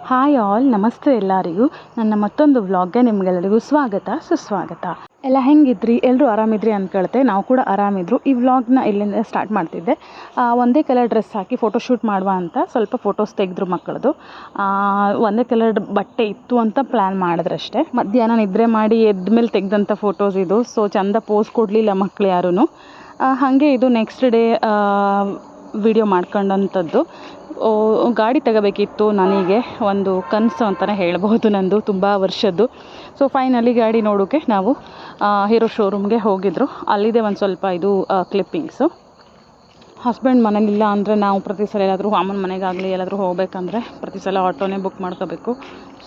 Hi all, ನಮಸ್ತೆ ಎಲ್ಲರಿಗೂ. ನನ್ನ ಮತ್ತೊಂದು ವ್ಲಾಗ್ಗೆ ನಿಮಗೆಲ್ಲರಿಗೂ ಸ್ವಾಗತ ಸುಸ್ವಾಗತ. ಎಲ್ಲ ಹೆಂಗಿದ್ರಿ? ಎಲ್ಲರೂ ಆರಾಮಿದ್ರಿ ಅಂದ್ಕೊಳ್ತೆ. ನಾವು ಕೂಡ ಆರಾಮಿದ್ರು. ಈ ವ್ಲಾಗ್ನ ಇಲ್ಲಿಂದ ಸ್ಟಾರ್ಟ್ ಮಾಡ್ತಿದ್ದೆ. ಒಂದೇ ಕಲರ್ ಡ್ರೆಸ್ ಹಾಕಿ ಫೋಟೋಶೂಟ್ ಮಾಡುವ ಅಂತ ಸ್ವಲ್ಪ ಫೋಟೋಸ್ ತೆಗೆದ್ರು ಮಕ್ಕಳದು. ಒಂದೇ ಕಲರ್ ಬಟ್ಟೆ ಇತ್ತು ಅಂತ ಪ್ಲ್ಯಾನ್ ಮಾಡಿದ್ರಷ್ಟೇ. ಮಧ್ಯಾಹ್ನ ನಿದ್ರೆ ಮಾಡಿ ಎದ್ದ ಮೇಲೆ ತೆಗೆದಂಥ ಫೋಟೋಸ್ ಇದು. ಸೊ ಚಂದ ಪೋಸ್ ಕೊಡಲಿಲ್ಲ ಮಕ್ಕಳು ಯಾರೂ. ಹಾಗೆ ಇದು ನೆಕ್ಸ್ಟ್ ಡೇ ವಿಡಿಯೋ ಮಾಡ್ಕೊಂಡಂಥದ್ದು. ಗಾಡಿ ತಗೋಬೇಕಿತ್ತು ನನಗೆ, ಒಂದು ಕನಸು ಅಂತಲೇ ಹೇಳ್ಬೋದು ನಂದು, ತುಂಬ ವರ್ಷದ್ದು. ಸೊ ಫೈನಲಿ ಗಾಡಿ ನೋಡೋಕ್ಕೆ ನಾವು ಹೀರೋ ಶೋರೂಮ್ಗೆ ಹೋಗಿದ್ರು. ಅಲ್ಲಿದೆ ಒಂದು ಸ್ವಲ್ಪ ಇದು ಕ್ಲಿಪ್ಪಿಂಗ್ಸು. ಹಸ್ಬೆಂಡ್ ಮನೇಲಿಲ್ಲ ಅಂದರೆ ನಾವು ಪ್ರತಿ ಸಲ ಎಲ್ಲಾದರೂ ಅಮ್ಮನ ಮನೆಗಾಗಲಿ ಎಲ್ಲಾದರೂ ಹೋಗಬೇಕಂದ್ರೆ ಪ್ರತಿ ಸಲ ಆಟೋನೇ ಬುಕ್ ಮಾಡ್ಕೋಬೇಕು.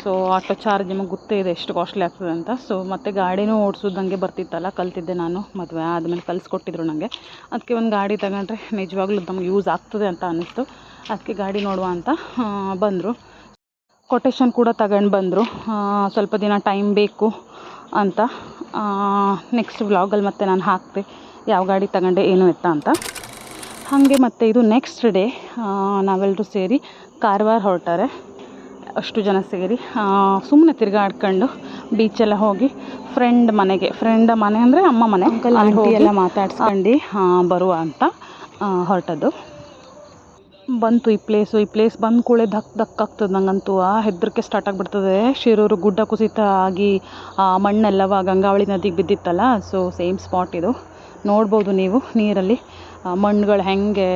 ಸೊ ಆಟೋ ಚಾರ್ಜ್ ನಿಮಗೆ ಗೊತ್ತೇ ಇದೆ ಎಷ್ಟು ಕಾಸ್ಟ್ಲಿ ಆಗ್ತದೆ ಅಂತ. ಸೊ ಮತ್ತು ಗಾಡಿನೂ ಓಡಿಸೋದಂಗೆ ಬರ್ತಿತ್ತಲ್ಲ, ಕಲ್ತಿದ್ದೆ ನಾನು ಮದುವೆ ಆದಮೇಲೆ ಕಲಿಸ್ಕೊಟ್ಟಿದ್ರು ನನಗೆ. ಅದಕ್ಕೆ ಒಂದು ಗಾಡಿ ತಗೊಂಡ್ರೆ ನಿಜವಾಗ್ಲೂ ನಮ್ಗೆ ಯೂಸ್ ಆಗ್ತದೆ ಅಂತ ಅನ್ನಿಸ್ತು. ಅದಕ್ಕೆ ಗಾಡಿ ನೋಡುವ ಅಂತ ಬಂದರು. ಕೊಟೇಶನ್ ಕೂಡ ತಗೊಂಡು ಬಂದರು. ಸ್ವಲ್ಪ ದಿನ ಟೈಮ್ ಬೇಕು ಅಂತ. ನೆಕ್ಸ್ಟ್ ವ್ಲಾಗಲ್ಲಿ ಮತ್ತೆ ನಾನು ಹಾಕ್ತೆ ಯಾವ ಗಾಡಿ ತಗೊಂಡೆ ಏನು ಎತ್ತ ಅಂತ. ಹಾಗೆ ಮತ್ತು ಇದು ನೆಕ್ಸ್ಟ್ ಡೇ ನಾವೆಲ್ಲರೂ ಸೇರಿ ಕಾರವಾರ ಹೊರಟಾರೆ. ಅಷ್ಟು ಜನ ಸೇರಿ ಸುಮ್ಮನೆ ತಿರುಗಾಡ್ಕೊಂಡು ಬೀಚೆಲ್ಲ ಹೋಗಿ ಫ್ರೆಂಡ್ ಮನೆ ಅಂದರೆ ಅಮ್ಮ ಮನೆ ಅಲ್ಲಿ ಎಲ್ಲ ಮಾತಾಡ್ಸ್ಕೊಂಡು ಬರುವ ಅಂತ ಹೊರಟದ್ದು. ಬಂತು ಈ ಪ್ಲೇಸ್ ಬಂದ ಕೂಡಲೇ ಧಕ್ ಆಗ್ತದೆ ನನಗಂತೂ. ಹೆದರಿಕೆ ಸ್ಟಾರ್ಟ್ ಆಗಿಬಿಡ್ತದೆ. ಶಿರೂರು ಗುಡ್ಡ ಕುಸಿತ ಆಗಿ ಮಣ್ಣೆಲ್ಲವ ಗಂಗಾವಳಿ ನದಿಗೆ ಬಿದ್ದಿತ್ತಲ್ಲ. ಸೊ ಸೇಮ್ ಸ್ಪಾಟ್ ಇದು. ನೋಡ್ಬೋದು ನೀವು ನೀರಲ್ಲಿ ಮಣ್ಣುಗಳು ಹೆಂಗೆ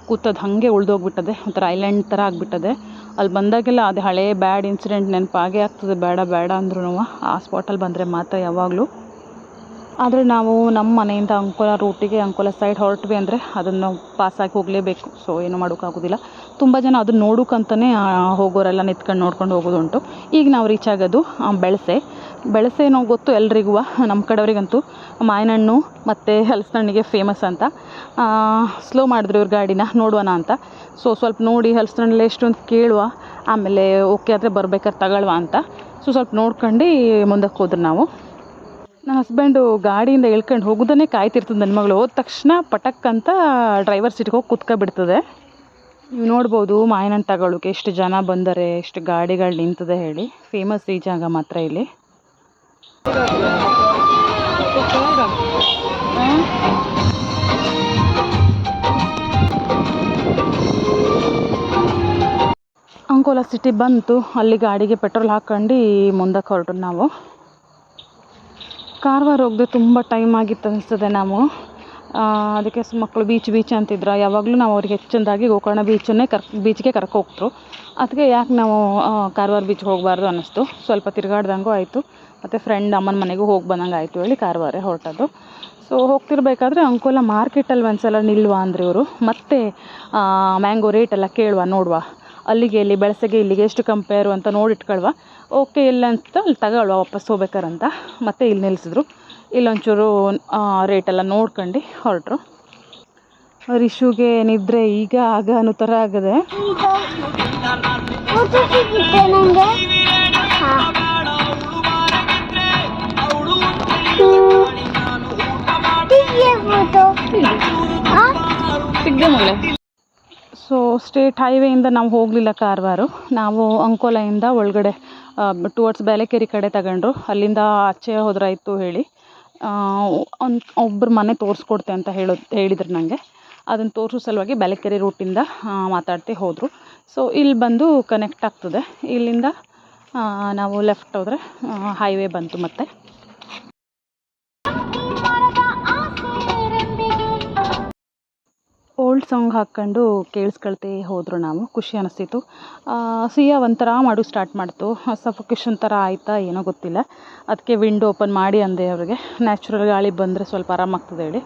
ಕೂತದ್ದು ಹಾಗೆ ಉಳ್ದೋಗ್ಬಿಟ್ಟದೆ. ಒಂಥರ ಐಲ್ಯಾಂಡ್ ಥರ ಆಗಿಬಿಟ್ಟದೆ. ಅಲ್ಲಿ ಬಂದಾಗೆಲ್ಲ ಅದು ಹಳೇ ಬ್ಯಾಡ್ ಇನ್ಸಿಡೆಂಟ್ ನೆನಪಾಗೇ ಆಗ್ತದೆ. ಬೇಡ ಅಂದ್ರೂ ಆ ಸ್ಪಾಟಲ್ಲಿ ಬಂದರೆ ಮಾತ್ರ ಯಾವಾಗಲೂ. ಆದರೆ ನಾವು ನಮ್ಮ ಮನೆಯಿಂದ ಅಂಕೋಲ ಸೈಡ್ ಹೊರಟ್ವಿ ಅಂದರೆ ಅದನ್ನು ಪಾಸಾಗಿ ಹೋಗಲೇಬೇಕು. ಸೊ ಏನೂ ಮಾಡೋಕ್ಕಾಗೋದಿಲ್ಲ. ತುಂಬ ಜನ ಅದನ್ನು ನೋಡೋಕ್ಕಂತಲೇ ಹೋಗೋರೆಲ್ಲ ನಿಂತ್ಕೊಂಡು ನೋಡ್ಕೊಂಡು ಹೋಗೋದುಂಟು. ಈಗ ನಾವು ರೀಚ್ ಆಗೋದು ಬೆಳಸೆ ನಾವು ಗೊತ್ತು ಎಲ್ರಿಗೂ, ನಮ್ಮ ಕಡೆಯವರಿಗಂತೂ ಮಾವಿನಹಣ್ಣು ಮತ್ತು ಹಲಸಿನಹಣ್ಣಿಗೆ ಫೇಮಸ್ ಅಂತ. ಸ್ಲೋ ಮಾಡಿದ್ರು ಇವ್ರ ಗಾಡಿನ ನೋಡುವನ ಅಂತ. ಸೊ ಸ್ವಲ್ಪ ನೋಡಿ ಹಲಸಿನಹಣ್ಣೆಲ್ಲ ಎಷ್ಟು ಅಂತ ಕೇಳುವ, ಆಮೇಲೆ ಓಕೆ ಆದರೆ ಬರ್ಬೇಕಾದ್ರೆ ತಗೊಳ್ಳುವ ಅಂತ. ಸೊ ಸ್ವಲ್ಪ ನೋಡ್ಕೊಂಡು ಮುಂದಕ್ಕೆ ಹೋದ್ರು ನಾವು. ನನ್ನ ಹಸ್ಬೆಂಡು ಗಾಡಿಯಿಂದ ಇಳ್ಕೊಂಡು ಹೋಗೋದನ್ನೇ ಕಾಯ್ತಿರ್ತದೆ. ನನ್ನ ಮಗಳು ಹೋದ ತಕ್ಷಣ ಪಟಕ್ ಅಂತ ಡ್ರೈವರ್ ಸೀಟ್ಗೆ ಹೋಗಿ ಕೂತ್ಕೊಬಿಡ್ತದೆ. ನೀವು ನೋಡ್ಬೋದು ಮಾವಿನಹಣ್ಣು ತಗೊಳ್ಳೋಕೆ ಎಷ್ಟು ಜನ ಬಂದರೆ, ಎಷ್ಟು ಗಾಡಿಗಳು ನಿಂತದೆ ಹೇಳಿ. ಫೇಮಸ್ ಈ ಜಾಗ ಮಾತ್ರ ಇಲ್ಲಿ. ಅಂಕೋಲ ಸಿಟಿ ಬಂತು. ಅಲ್ಲಿ ಗಾಡಿಗೆ ಪೆಟ್ರೋಲ್ ಹಾಕ್ಕೊಂಡು ಮುಂದಕ್ಕೆ ಹೊರಟು ನಾವು. ಕಾರವಾರ ಹೋಗದೆ ತುಂಬ ಟೈಮ್ ಆಗಿತ್ತು ಅನಿಸ್ತದೆ. ನಾವು ಅದಕ್ಕೆ ಮಕ್ಕಳು ಬೀಚ್ ಅಂತಿದ್ರು. ಯಾವಾಗಲೂ ನಾವು ಅವ್ರಿಗೆ ಹೆಚ್ಚಿನದಾಗಿ ಗೋಕರ್ಣ ಬೀಚ್ಗೆ ಕರ್ಕೊ ಹೋಗ್ತರು. ಅದಕ್ಕೆ ಯಾಕೆ ನಾವು ಕಾರವಾರ ಬೀಚ್ಗೆ ಹೋಗಬಾರ್ದು ಅನ್ನಿಸ್ತು. ಸ್ವಲ್ಪ ತಿರುಗಾಡ್ದಂಗೂ ಆಯಿತು ಮತ್ತು ಫ್ರೆಂಡ್ ಅಮ್ಮನ ಮನೆಗೂ ಹೋಗಿ ಬಂದಂಗೆ ಆಯಿತು ಹೇಳಿ ಕಾರವಾರ ಹೊರಟದ್ದು. ಸೊ ಹೋಗ್ತಿರ್ಬೇಕಾದ್ರೆ ಅಂಕೋಲ ಮಾರ್ಕೆಟಲ್ಲಿ ಒಂದು ಸಲ ನಿಲ್ಲುವ ಅಂದ್ರೆ ಇವರು. ಮತ್ತೆ ಮ್ಯಾಂಗೋ ರೇಟೆಲ್ಲ ನೋಡುವ, ಅಲ್ಲಿಗೆ ಇಲ್ಲಿ ಬೆಳಸೆಗೆ ಇಲ್ಲಿಗೆ ಎಷ್ಟು ಕಂಪೇರು ಅಂತ ನೋಡಿಟ್ಕೊಳ್ವ. ಓಕೆ ಇಲ್ಲ ಅಂತ ಅಲ್ಲಿ ತಗೊಳ್ಳುವ ವಾಪಸ್ ಹೋಗ್ಬೇಕಾರಂತ. ಮತ್ತೆ ಇಲ್ಲಿ ನಿಲ್ಲಿಸಿದ್ರು. ಇಲ್ಲೊಂಚೂರು ರೇಟೆಲ್ಲ ನೋಡ್ಕೊಂಡು ಹೊರಟ್ರು. ರಿಶುಗೆ ನಿದ್ರೆ ಈಗ ಆಗ ಅನ್ನೋ ಥರ ಆಗದೆ. ಸೊ ಸ್ಟೇಟ್ ಹೈವೇಯಿಂದ ನಾವು ಹೋಗಲಿಲ್ಲ ಕಾರವಾರ. ನಾವು ಅಂಕೋಲೆಯಿಂದ ಒಳಗಡೆ ಟುವರ್ಡ್ಸ್ ಬೇಲೆಕೇರಿ ಕಡೆ ತಗೊಂಡ್ರು. ಅಲ್ಲಿಂದ ಆಚೆ ಹೋದ್ರಾಯ್ತು ಹೇಳಿ ಒಬ್ಬರು ಮನೆ ತೋರಿಸ್ಕೊಡ್ತೆ ಅಂತ ಹೇಳಿದ್ರು ನನಗೆ. ಅದನ್ನು ತೋರಿಸೋ ಸಲುವಾಗಿ ಬೇಲೆಕೇರಿ ರೂಟಿಂದ ಮಾತಾಡ್ತಿ ಹೋದರು. ಸೊ ಇಲ್ಲಿ ಬಂದು ಕನೆಕ್ಟ್ ಆಗ್ತದೆ. ಇಲ್ಲಿಂದ ನಾವು ಲೆಫ್ಟ್ ಹೋದರೆ ಹೈವೇ ಬಂತು. ಮತ್ತೆ ಓಲ್ಡ್ ಸಾಂಗ್ ಹಾಕ್ಕೊಂಡು ಕೇಳಿಸ್ಕೊಳ್ತೇ ಹೋದರು ನಾವು. ಖುಷಿ ಅನ್ನಿಸ್ತಿತ್ತು. ಸಿಯಾ ಒಂಥರ ಸ್ಟಾರ್ಟ್ ಮಾಡ್ತು. ಸಫೋಕೇಶನ್ ಥರ ಆಯಿತಾ ಏನೋ ಗೊತ್ತಿಲ್ಲ. ಅದಕ್ಕೆ ವಿಂಡೋ ಓಪನ್ ಮಾಡಿ ಅಂದೆ ಅವ್ರಿಗೆ. ನ್ಯಾಚುರಲ್ ಗಾಳಿ ಬಂದರೆ ಸ್ವಲ್ಪ ಆರಾಮಾಗ್ತದೆ ಹೇಳಿ.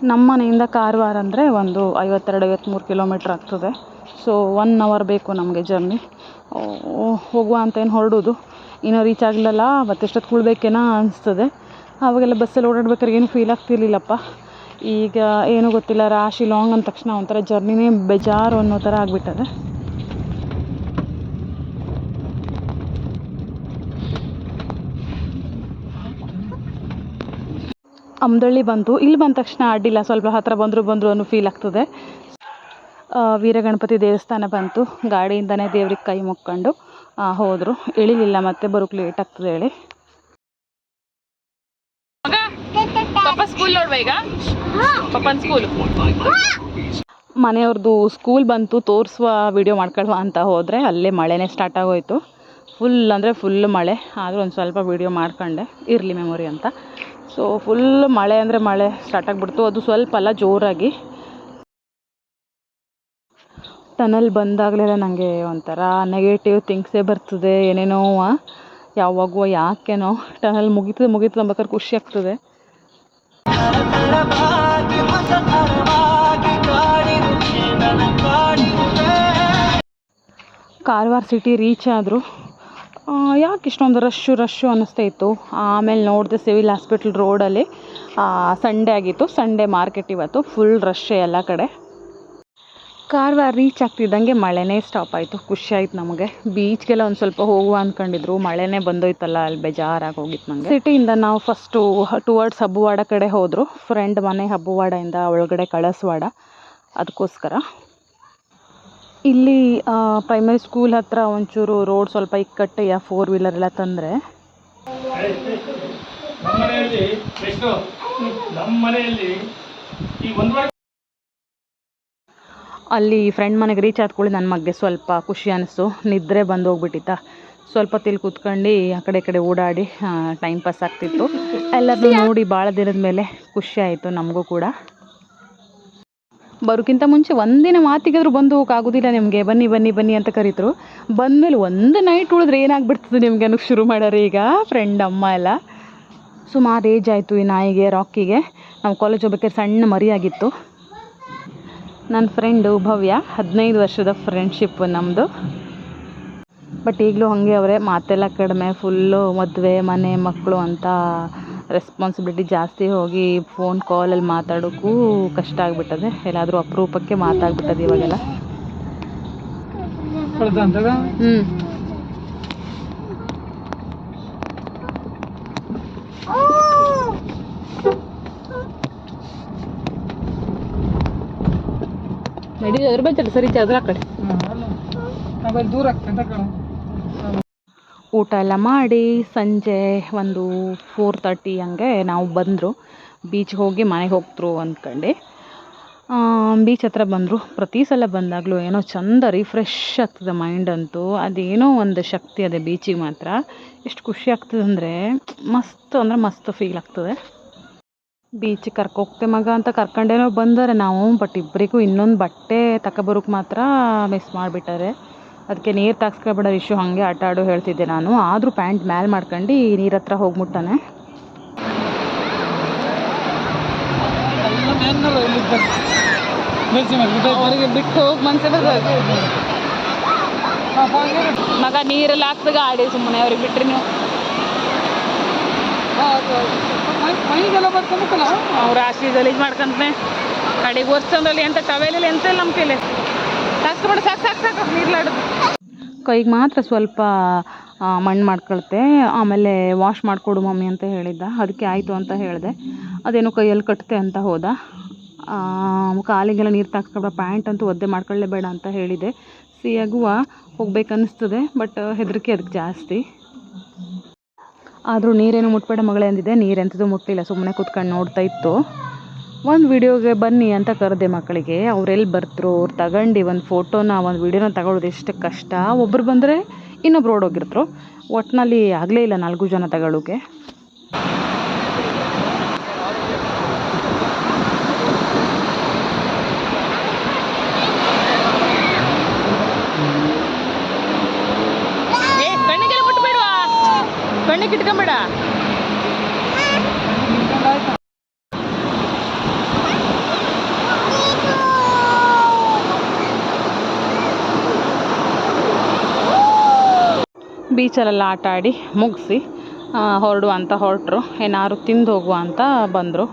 ನಮ್ಮ ಮನೆಯಿಂದ ಕಾರವಾರ ಅಂದರೆ ಒಂದು 52-53 ಕಿಲೋಮೀಟ್ರ್ ಆಗ್ತದೆ. ಸೊ 1 ಅವರ್ ಬೇಕು ನಮಗೆ ಜರ್ನಿ. ಹೋಗುವ ಅಂತ ಏನು ಹೊರಡೋದು, ಇನ್ನೂ ರೀಚ್ ಆಗಲಿಲ್ಲ ಮತ್ತೆಷ್ಟೊತ್ತು ಕೂಡಬೇಕೇನೋ ಅನಿಸ್ತದೆ. ಆವಾಗೆಲ್ಲ ಬಸ್ಸಲ್ಲಿ ಓಡಾಡ್ಬೇಕಾದ್ರೆ ಏನು ಫೀಲ್ ಆಗ್ತಿರ್ಲಿಲ್ಲಪ್ಪ. ಈಗ ಏನೂ ಗೊತ್ತಿಲ್ಲ, ರಾಶಿ ಲಾಂಗ್ ಅಂದ ತಕ್ಷಣ ಒಂಥರ ಜರ್ನಿನೇ ಬೇಜಾರು ಅನ್ನೋ ಥರ ಆಗಿಬಿಟ್ಟದೆ. ಅಮ್ದಳ್ಳಿ ಬಂತು. ಇಲ್ಲಿ ಬಂದ ತಕ್ಷಣ ಅಡ್ಡಿಲ್ಲ, ಸ್ವಲ್ಪ ಹತ್ತಿರ ಬಂದರು ಅನ್ನೋ ಫೀಲ್ ಆಗ್ತದೆ. ವೀರಗಣಪತಿ ದೇವಸ್ಥಾನ ಬಂತು. ಗಾಡಿಯಿಂದನೇ ದೇವ್ರಿಗೆ ಕೈ ಮುಕ್ಕೊಂಡು ಹೋದರು. ಇಳಿಲಿಲ್ಲ, ಮತ್ತೆ ಬರೋಕ್ಕೆ ಲೇಟ್ ಆಗ್ತದೆ ಹೇಳಿ. ಪಾಪ ಸ್ಕೂಲ್ ನೋಡ್ವಾ ಈಗ, ಪಾಪನ ಸ್ಕೂಲ್. ಮನೆಯವ್ರದ್ದು ಸ್ಕೂಲ್ ಬಂತು, ತೋರಿಸುವ ವಿಡಿಯೋ ಮಾಡ್ಕೊಳ್ವಾ ಅಂತ ಹೋದರೆ ಅಲ್ಲೇ ಮಳೆನೇ ಸ್ಟಾರ್ಟ್ ಆಗೋಯ್ತು. ಫುಲ್ ಅಂದರೆ ಫುಲ್ ಮಳೆ. ಆದರೂ ಒಂದು ಸ್ವಲ್ಪ ವಿಡಿಯೋ ಮಾಡ್ಕೊಂಡೆ, ಇರಲಿ ಮೆಮೊರಿ ಅಂತ. ಸೊ ಫುಲ್ ಮಳೆ ಅಂದರೆ ಮಳೆ ಸ್ಟಾರ್ಟ್ ಆಗಿಬಿಡ್ತು. ಅದು ಸ್ವಲ್ಪ ಅಲ್ಲ, ಜೋರಾಗಿ. ಟನಲ್ ಬಂದಾಗಲೆಲ್ಲ ನನಗೆ ಒಂಥರ ನೆಗೆಟಿವ್ ಥಿಂಗ್ಸೇ ಬರ್ತದೆ, ಏನೇನೋ ಯಾವಾಗೋ ಯಾಕೇನೋ. ಟನಲ್ ಮುಗೀತದೆ ಅಂಬೇಕಾದ್ರೆ ಖುಷಿ ಆಗ್ತದೆ. ಕಾರವಾರ ಸಿಟಿ ರೀಚ್ ಆದರು. ಯಾಕೆ ಇಷ್ಟೊಂದು ರಶ್ಶು ಅನ್ನಿಸ್ತಾ ಇತ್ತು. ಆಮೇಲೆ ನೋಡಿದೆ ಸಿವಿಲ್ ಹಾಸ್ಪಿಟ್ಲ್ ರೋಡಲ್ಲಿ ಸಂಡೇ ಆಗಿತ್ತು, ಸಂಡೇ ಮಾರ್ಕೆಟ್ ಇವತ್ತು. ಫುಲ್ ರಶ್ಶೇ ಎಲ್ಲ ಕಡೆ. ಕಾರವಾರ ರೀಚ್ ಆಗ್ತಿದ್ದಂಗೆ ಮಳೆನೇ ಸ್ಟಾಪ್ ಆಯಿತು. ಖುಷಿ ಆಯ್ತು ನಮಗೆ. ಬೀಚ್ಗೆಲ್ಲ ಒಂದು ಸ್ವಲ್ಪ ಹೋಗುವ ಅಂದ್ಕೊಂಡಿದ್ರು, ಮಳೆನೇ ಬಂದೋಯ್ತಲ್ಲ, ಅಲ್ಲಿ ಬೇಜಾರಾಗಿ ಹೋಗಿತ್ತು ನನಗೆ. ಸಿಟಿಯಿಂದ ನಾವು ಫಸ್ಟು ಟುವರ್ಡ್ಸ್ ಹಬ್ಬವಾಡ ಕಡೆ ಹೋದರು. ಫ್ರೆಂಡ್ ಮನೆ ಹಬ್ಬವಾಡದಿಂದ ಒಳಗಡೆ ಕಳಸವಾಡ, ಅದಕ್ಕೋಸ್ಕರ. ಇಲ್ಲಿ ಪ್ರೈಮರಿ ಸ್ಕೂಲ್ ಹತ್ರ ಒಂಚೂರು ರೋಡ್ ಸ್ವಲ್ಪ ಇಕ್ಕಟ್ಟು, 4 ವೀಲರ್ ಎಲ್ಲ ತಂದರೆ. ಅಲ್ಲಿ ಫ್ರೆಂಡ್ ಮನೆಗೆ ರೀಚ್ ಆದ್ಕೊಳ್ಳಿ ನನ್ನ ಮಗ್ಗೆ ಸ್ವಲ್ಪ ಖುಷಿ ಅನ್ನಿಸ್ತು. ನಿದ್ರೆ ಬಂದು ಹೋಗ್ಬಿಟ್ಟಿತ್ತ. ಸ್ವಲ್ಪ ಹೊತ್ತಿಲ್ಲಿ ಕೂತ್ಕೊಂಡು ಆ ಕಡೆ ಓಡಾಡಿ ಟೈಮ್ ಪಾಸ್ ಆಗ್ತಿತ್ತು. ಎಲ್ಲರೂ ನೋಡಿ ಭಾಳ ದಿನದ ಮೇಲೆ ಖುಷಿ ಆಯಿತು ನಮಗೂ ಕೂಡ. ಬರೋಕ್ಕಿಂತ ಮುಂಚೆ ಒಂದಿನ ಮಾತಿಗಾದರೂ ಬಂದು ಹೋಗೋಕ್ಕಾಗೋದಿಲ್ಲ ನಿಮಗೆ, ಬನ್ನಿ ಅಂತ ಕರೀತರು. ಬಂದಮೇಲೆ ಒಂದು ನೈಟ್ ಉಳಿದ್ರೆ ಏನಾಗ್ಬಿಡ್ತದೆ ನಿಮಗೆ ಅನ್ನೋಕ್ಕೆ ಶುರು ಮಾಡ್ಯಾರ ಈಗ ಫ್ರೆಂಡ್ ಅಮ್ಮ ಎಲ್ಲ. ಸುಮಾರು ಏಜ್ ಆಯಿತು ಈ ನಾಯಿಗೆ, ರಾಕಿಗೆ. ನಾವು ಕಾಲೇಜ್ ಹೋಗ್ಬೇಕಾದ್ರೆ ಸಣ್ಣ ಮರಿಯಾಗಿತ್ತು. ನನ್ನ ಫ್ರೆಂಡು ಭವ್ಯ, 15 ವರ್ಷದ ಫ್ರೆಂಡ್ಶಿಪ್ ನಮ್ಮದು. ಬಟ್ ಈಗಲೂ ಹಾಗೆ ಅವರೇ, ಮಾತೆಲ್ಲ ಕಡಿಮೆ. ಫುಲ್ಲು ಮದುವೆ, ಮನೆ, ಮಕ್ಕಳು ಅಂತ ರೆಸ್ಪಾನ್ಸಿಬಿಲಿಟಿ ಜಾಸ್ತಿ ಹೋಗಿ ಫೋನ್ ಕಾಲಲ್ಲಿ ಮಾತಾಡೋಕ್ಕೂ ಕಷ್ಟ ಆಗಿಬಿಟ್ಟದೆ. ಎಲ್ಲಾದರೂ ಅಪರೂಪಕ್ಕೆ ಮಾತಾಡ್ಬಿಟ್ಟದೆ ಇವಾಗೆಲ್ಲ. ನಡೀದು ಅದ್ರ ಬಗ್ಗೆ ಸರಿ ಅದ್ರ ಆ ಕಡೆ ದೂರ ಆಗ್ತದೆ. ಊಟ ಎಲ್ಲ ಮಾಡಿ ಸಂಜೆ ಒಂದು 4:30 ಹಂಗೆ ನಾವು ಬಂದರು. ಬೀಚ್ಗೆ ಹೋಗಿ ಮನೆಗೆ ಹೋಗ್ತರು ಅಂದ್ಕೊಂಡು ಬೀಚ್ ಹತ್ರ ಬಂದರು. ಪ್ರತಿ ಸಲ ಬಂದಾಗಲೂ ಏನೋ ಚಂದ ರಿಫ್ರೆಶ್ ಆಗ್ತದೆ ಮೈಂಡ್ ಅಂತೂ. ಅದೇನೋ ಒಂದು ಶಕ್ತಿ ಅದೇ ಬೀಚಿಗೆ ಮಾತ್ರ. ಎಷ್ಟು ಖುಷಿ ಆಗ್ತದೆ ಅಂದರೆ ಮಸ್ತ್ ಫೀಲ್ ಆಗ್ತದೆ. ಬೀಚಿಗೆ ಕರ್ಕೋಗ್ತೆ ಮಗ ಅಂತ ಕರ್ಕೊಂಡೇನೋ ಬಂದರೆ ನಾವು, ಬಟ್ ಇಬ್ಬರಿಗೂ ಇನ್ನೊಂದು ಬಟ್ಟೆ ತಗೊಬರೋಕ್ಕೆ ಮಾತ್ರ ಮಿಸ್ ಮಾಡಿಬಿಟ್ಟಾರೆ. ಅದಕ್ಕೆ ನೀರು ತಾಗಿಸ್ಕೊಬೇಡ ಇಶ್ಯೂ, ಹಾಗೆ ಆಟ ಆಡೋ ಹೇಳ್ತಿದ್ದೆ ನಾನು. ಆದರೂ ಪ್ಯಾಂಟ್ ಮ್ಯಾಲೆ ಮಾಡ್ಕೊಂಡು ನೀರ ಹತ್ರ ಹೋಗ್ಬಿಟ್ಟಾನೆ. ಅವರಿಗೆ ಬಿಟ್ಟು ಹೋಗಿ ಮನ್ಸೆ ಮಗ ನೀರೆಲ್ಲ ಹಾಕ್ದಾಗ ಆಡಿ ಸುಮ್ಮನೆ ಅವ್ರಿಗೆ ಬಿಟ್ರಿ ನೀವು. ಮೈಗೆಲ್ಲ ಬರ್ಕೊಂಬೇಕಲ್ಲ ಅವ್ರು ರಾಶಿ ಗಲೀಜು ಮಾಡ್ಕೊಂತ ಕಡೆಗೆ ಒರ್ಸಂದ್ರಲ್ಲಿ ಎಂತ ಟವೆಲಲ್ಲಿ ಎಂತ ಇಲ್ಲ ನಮ್ಮ ಕೈಲಿ ಸಾಕ್ಸ್ಕೊಬೇಡ. ಸಾಕು ನೀರ್ಲಾಡೋದು. ಕೈಗೆ ಮಾತ್ರ ಸ್ವಲ್ಪ ಮಣ್ಣು ಮಾಡ್ಕೊಳ್ತೆ. ಆಮೇಲೆ ವಾಶ್ ಮಾಡಿಕೊಡು ಮಮ್ಮಿ ಅಂತ ಹೇಳಿದ್ದ. ಅದಕ್ಕೆ ಆಯಿತು ಅಂತ ಹೇಳಿದೆ. ಅದೇನೋ ಕೈಯಲ್ಲಿ ಕಟ್ತೆ ಅಂತ ಹೋದ. ಕಾಲಿಗೆಲ್ಲ ನೀರು ತಾಗಿಸ್ಕೊಬೇಡ, ಪ್ಯಾಂಟ್ ಅಂತೂ ಒದ್ದೆ ಮಾಡ್ಕೊಳ್ಳೇಬೇಡ ಅಂತ ಹೇಳಿದೆ. ಸಿಯಾಗುವ ಹೋಗ್ಬೇಕನ್ನಿಸ್ತದೆ, ಬಟ್ ಹೆದರಿಕೆ ಅದಕ್ಕೆ ಜಾಸ್ತಿ. ಆದರೂ ನೀರೇನು ಮುಟ್ಬೇಡ ಮಗಳೇ ಅಂದಿದ್ದೆ. ನೀರೆಂಥದ್ದು ಮುಟ್ಟಿಲ್ಲ, ಸುಮ್ಮನೆ ಕೂತ್ಕೊಂಡು ನೋಡ್ತಾ ಇತ್ತು. ಒಂದು ವಿಡಿಯೋಗೆ ಬನ್ನಿ ಅಂತ ಕರೆದೆ ಮಕ್ಕಳಿಗೆ. ಅವರೆಲ್ಲಿ ಬರ್ತರು, ಅವ್ರು ತಗೊಂಡು ಒಂದು ಫೋಟೋನ ಒಂದು ವಿಡಿಯೋನ ತಗೊಳ್ಳೋದು ಎಷ್ಟು ಕಷ್ಟ. ಒಬ್ಬರು ಬಂದರೆ ಇನ್ನೊಬ್ರು ಓಡೋಗಿರ್ತರು. ಒಟ್ಟಿನಲ್ಲಿ ಆಗಲೇ ಇಲ್ಲ 4 ಜನ ತಗೊಳ್ಳೋಕೆ. ಕಣ್ಣಿಗೆಲ್ಲ ಮುಟ್ಬೇಡವಾ, ಕಣ್ಣಿಗೆ ಇಟ್ಕೊಂಬೇಡ. ಬೀಚಲ್ಲೆಲ್ಲ ಆಟ ಆಡಿ ಮುಗಿಸಿ ಹೊರಟರು. ಏನಾದ್ರು ತಿಂದು ಹೋಗುವ ಅಂತ ಬಂದರು.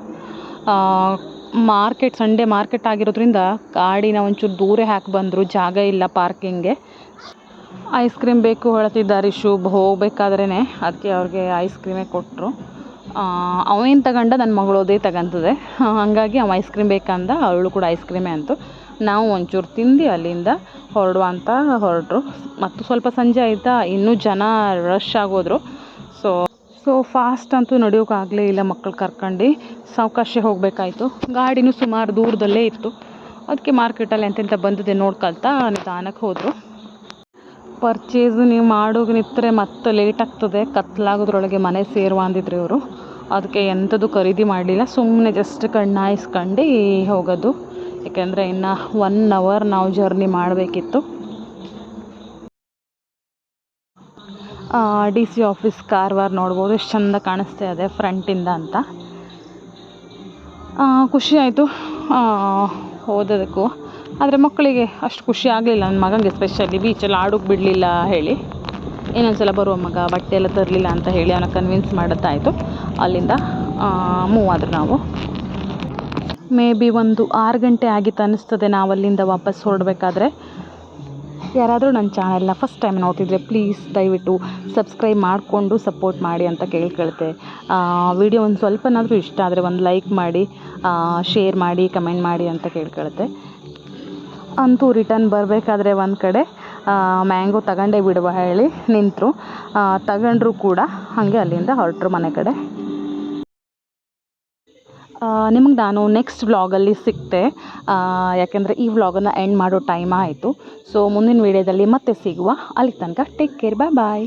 ಸಂಡೇ ಮಾರ್ಕೆಟ್ ಆಗಿರೋದ್ರಿಂದ ಗಾಡಿನ ಒಂಚೂರು ದೂರ ಹಾಕಿ ಬಂದರು. ಜಾಗ ಇಲ್ಲ ಪಾರ್ಕಿಂಗ್ಗೆ. ಐಸ್ ಕ್ರೀಮ್ ಬೇಕು ಹೇಳ್ತಿದ್ದಾರೆ ಶುಭ್ ಹೋಗ್ಬೇಕಾದ್ರೇ. ಅದಕ್ಕೆ ಅವ್ರಿಗೆ ಐಸ್ ಕ್ರೀಮೇ ಕೊಟ್ಟರು. ಅವೇನು ತಗೊಂಡ ನನ್ನ ಮಗಳು ಅದೇ ತಗೊಂತದೆ. ಹಾಗಾಗಿ ಅವ ಐಸ್ ಕ್ರೀಮ್ ಬೇಕಂದ, ಅವಳು ಕೂಡ ಐಸ್ ಕ್ರೀಮೇ ಅಂತು. ನಾವು ಒಂಚೂರು ತಿಂದು ಅಲ್ಲಿಂದ ಹೊರಡುವ ಅಂತ ಹೊರಟರು. ಮತ್ತು ಸ್ವಲ್ಪ ಸಂಜೆ ಆಯಿತಾ, ಇನ್ನೂ ಜನ ರಶ್ ಆಗೋದ್ರು. ಸೊ ಫಾಸ್ಟ್ ಅಂತೂ ನಡೆಯೋಕ್ಕಾಗಲೇ ಇಲ್ಲ, ಮಕ್ಕಳು ಕರ್ಕೊಂಡು ಸಾವಕಾಶ ಹೋಗಬೇಕಾಯ್ತು. ಗಾಡಿನೂ ಸುಮಾರು ದೂರದಲ್ಲೇ ಇತ್ತು. ಅದಕ್ಕೆ ಮಾರ್ಕೆಟಲ್ಲಿ ಎಂತೆಂಥ ಬಂದಿದೆ ನೋಡ್ಕೊಳ್ತಾ ನಿಧಾನಕ್ಕೆ ಹೋದರು. ಪರ್ಚೇಸ್ ನೀವು ಮಾಡೋಕೆ ನಿಂತರೆ ಮತ್ತೆ ಲೇಟ್ ಆಗ್ತದೆ, ಕತ್ಲಾಗೋದ್ರೊಳಗೆ ಮನೆ ಸೇರುವ ಅಂದಿದ್ರು ಇವರು. ಅದಕ್ಕೆ ಎಂಥದ್ದು ಖರೀದಿ ಮಾಡಲಿಲ್ಲ, ಸುಮ್ಮನೆ ಜಸ್ಟ್ ಕಣ್ಣಾಯಿಸ್ಕೊಂಡು ಹೋಗೋದು. ಯಾಕೆಂದರೆ ಇನ್ನು 1 ಅವರ್ ನಾವು ಜರ್ನಿ ಮಾಡಬೇಕಿತ್ತು. DC ಆಫೀಸ್ ಕಾರವಾರ ನೋಡ್ಬೋದು, ಎಷ್ಟು ಚೆಂದ ಕಾಣಿಸ್ತಾ ಇದೆ ಫ್ರಂಟಿಂದ ಅಂತ. ಖುಷಿ ಆಯಿತು ಓದೋದಕ್ಕೂ. ಆದರೆ ಮಕ್ಕಳಿಗೆ ಅಷ್ಟು ಖುಷಿ ಆಗಲಿಲ್ಲ, ನನ್ನ ಮಗನಿಗೆ ಸ್ಪೆಷಲಿ ಬೀಚಲ್ಲಿ ಆಡೋಕ್ಕೆ ಬಿಡಲಿಲ್ಲ ಹೇಳಿ. ಇನ್ನೊಂದು ಸಲ ಬರುವ ಮಗ, ಬಟ್ಟೆ ಎಲ್ಲ ತರಲಿಲ್ಲ ಅಂತ ಹೇಳಿ ಅವನ ಕನ್ವಿನ್ಸ್ ಮಾಡೋದಾಯಿತು. ಅಲ್ಲಿಂದ ಮೂವ್ ಆದ್ರೆ ನಾವು ಮೇ ಬಿ ಒಂದು 6 ಗಂಟೆ ಆಗಿತ್ತು ಅನ್ನಿಸ್ತದೆ ನಾವು ಅಲ್ಲಿಂದ ವಾಪಸ್ ಹೊರಡಬೇಕಾದ್ರೆ. ಯಾರಾದರೂ ನನ್ನ ಚಾನೆಲ್ನ ಫಸ್ಟ್ ಟೈಮ್ ನೋಡ್ತಿದ್ರೆ ಪ್ಲೀಸ್ ದಯವಿಟ್ಟು ಸಬ್ಸ್ಕ್ರೈಬ್ ಮಾಡಿಕೊಂಡು ಸಪೋರ್ಟ್ ಮಾಡಿ ಅಂತ ಕೇಳ್ಕೊಳ್ತೆ. ವಿಡಿಯೋ ಒಂದು ಸ್ವಲ್ಪನಾದರೂ ಇಷ್ಟ ಆದರೆ ಒಂದು ಲೈಕ್ ಮಾಡಿ, ಶೇರ್ ಮಾಡಿ, ಕಮೆಂಟ್ ಮಾಡಿ ಅಂತ ಕೇಳ್ಕೊಳುತ್ತೆ. ಅಂತೂ ರಿಟರ್ನ್ ಬರಬೇಕಾದ್ರೆ ಒಂದು ಕಡೆ ಮ್ಯಾಂಗೋ ತಗೊಂಡೇ ಬಿಡುವ ಹೇಳಿ ನಿಂತರು. ತಗೊಂಡ್ರು ಕೂಡ ಹಾಗೆ ಅಲ್ಲಿಂದ ಹೊರಟರು ಮನೆ ಕಡೆ. ನಿಮಗೆ ನಾನು ನೆಕ್ಸ್ಟ್ ವ್ಲಾಗಲ್ಲಿ ಸಿಗ್ತೆ, ಯಾಕೆಂದರೆ ಈ ವ್ಲಾಗನ್ನು ಎಂಡ್ ಮಾಡೋ ಟೈಮ್ ಆಯಿತು. ಸೊ ಮುಂದಿನ ವೀಡಿಯೋದಲ್ಲಿ ಮತ್ತೆ ಸಿಗುವ. ಅಲ್ಲಿ ತನಕ ಟೇಕ್ ಕೇರ್, ಬಾಯ್.